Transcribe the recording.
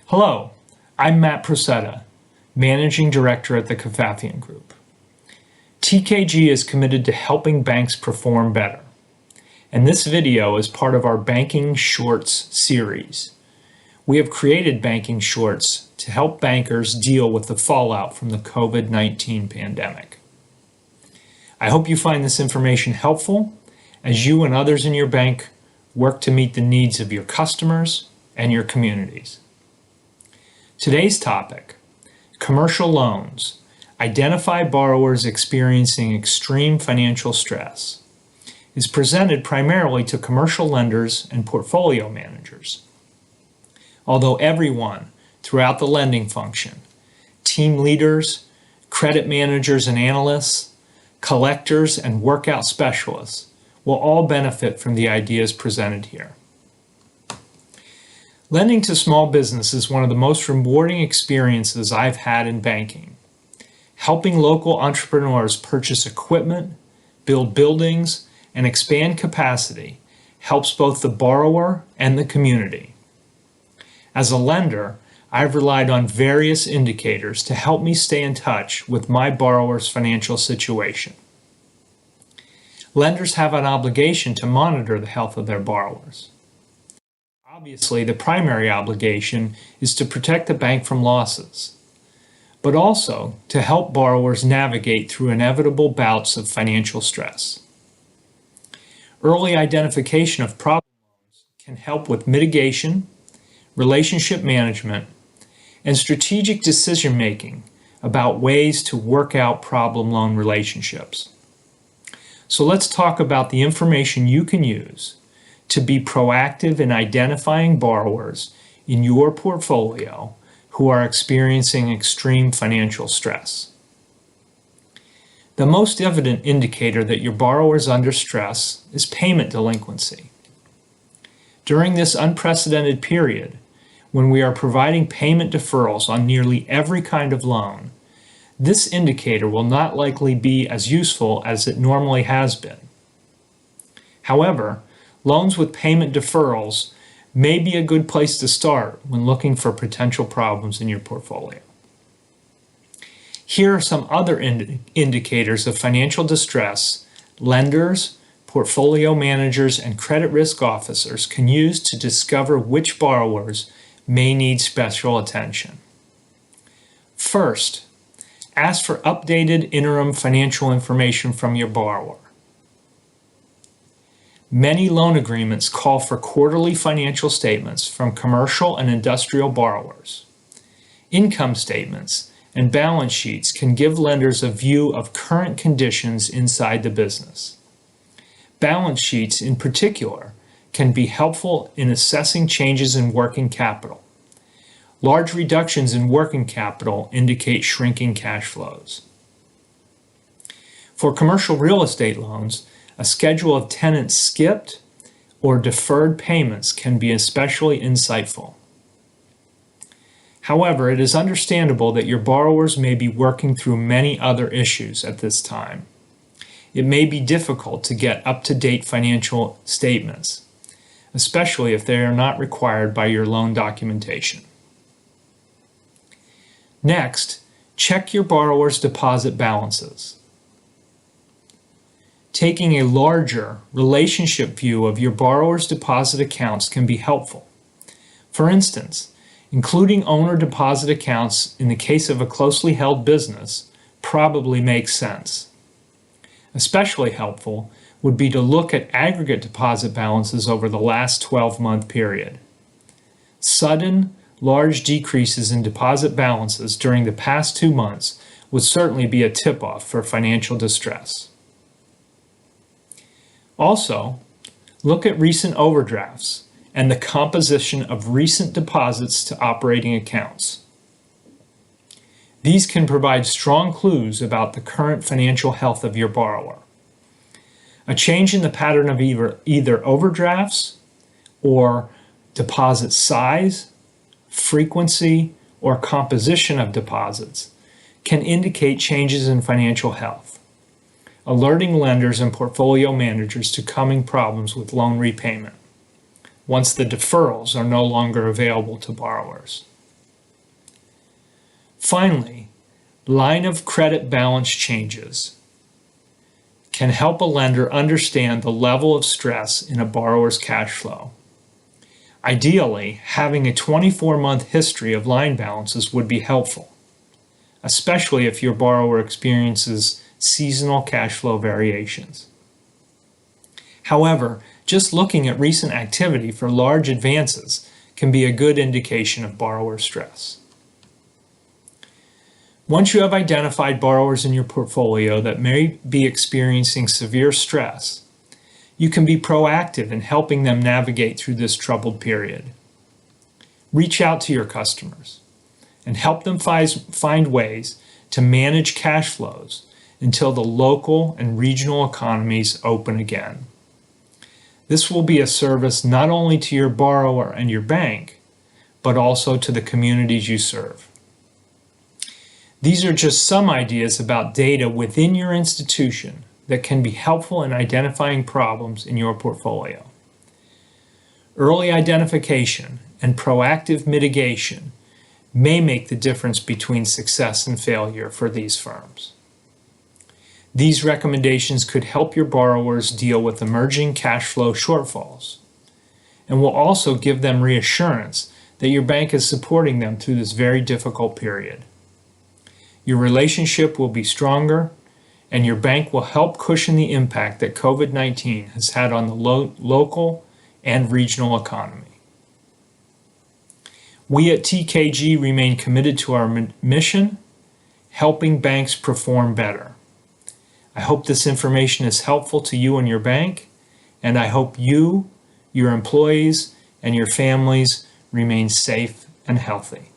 Hello, I'm Matt Prosseda, Managing Director at the Kafafian Group. TKG is committed to helping banks perform better, and this video is part of our Banking Shorts series. We have created Banking Shorts to help bankers deal with the fallout from the COVID-19 pandemic. I hope you find this information helpful as you and others in your bank work to meet the needs of your customers and your communities. Today's topic, commercial loans, identify borrowers experiencing extreme financial stress, is presented primarily to commercial lenders and portfolio managers. Although everyone throughout the lending function, team leaders, credit managers and analysts, collectors and workout specialists will all benefit from the ideas presented here. Lending to small business is one of the most rewarding experiences I've had in banking. Helping local entrepreneurs purchase equipment, build buildings, and expand capacity helps both the borrower and the community. As a lender, I've relied on various indicators to help me stay in touch with my borrower's financial situation. Lenders have an obligation to monitor the health of their borrowers. Obviously, the primary obligation is to protect the bank from losses, but also to help borrowers navigate through inevitable bouts of financial stress. Early identification of problem loans can help with mitigation, relationship management, and strategic decision-making about ways to work out problem loan relationships. So let's talk about the information you can use to be proactive in identifying borrowers in your portfolio who are experiencing extreme financial stress. The most evident indicator that your borrower is under stress is payment delinquency. During this unprecedented period, when we are providing payment deferrals on nearly every kind of loan, this indicator will not likely be as useful as it normally has been. However, loans with payment deferrals may be a good place to start when looking for potential problems in your portfolio. Here are some other indicators of financial distress lenders, portfolio managers, and credit risk officers can use to discover which borrowers may need special attention. First, ask for updated interim financial information from your borrower. Many loan agreements call for quarterly financial statements from commercial and industrial borrowers. Income statements and balance sheets can give lenders a view of current conditions inside the business. Balance sheets, in particular, can be helpful in assessing changes in working capital. Large reductions in working capital indicate shrinking cash flows. For commercial real estate loans, a schedule of tenants skipped or deferred payments can be especially insightful. However, it is understandable that your borrowers may be working through many other issues at this time. It may be difficult to get up-to-date financial statements, especially if they are not required by your loan documentation. Next, check your borrower's deposit balances. Taking a larger relationship view of your borrower's deposit accounts can be helpful. For instance, including owner deposit accounts in the case of a closely held business probably makes sense. Especially helpful would be to look at aggregate deposit balances over the last 12-month period. Sudden, large decreases in deposit balances during the past 2 months would certainly be a tip-off for financial distress. Also, look at recent overdrafts and the composition of recent deposits to operating accounts. These can provide strong clues about the current financial health of your borrower. A change in the pattern of either overdrafts or deposit size, frequency, or composition of deposits can indicate changes in financial health, alerting lenders and portfolio managers to coming problems with loan repayment once the deferrals are no longer available to borrowers. Finally, line of credit balance changes can help a lender understand the level of stress in a borrower's cash flow. Ideally, having a 24-month history of line balances would be helpful, especially if your borrower experiences seasonal cash flow variations. However, just looking at recent activity for large advances can be a good indication of borrower stress. Once you have identified borrowers in your portfolio that may be experiencing severe stress, you can be proactive in helping them navigate through this troubled period. Reach out to your customers and help them find ways to manage cash flows until the local and regional economies open again. This will be a service not only to your borrower and your bank, but also to the communities you serve. These are just some ideas about data within your institution that can be helpful in identifying problems in your portfolio. Early identification and proactive mitigation may make the difference between success and failure for these firms. These recommendations could help your borrowers deal with emerging cash flow shortfalls and will also give them reassurance that your bank is supporting them through this very difficult period. Your relationship will be stronger, and your bank will help cushion the impact that COVID-19 has had on the local and regional economy. We at TKG remain committed to our mission, helping banks perform better. I hope this information is helpful to you and your bank, and I hope you, your employees, and your families remain safe and healthy.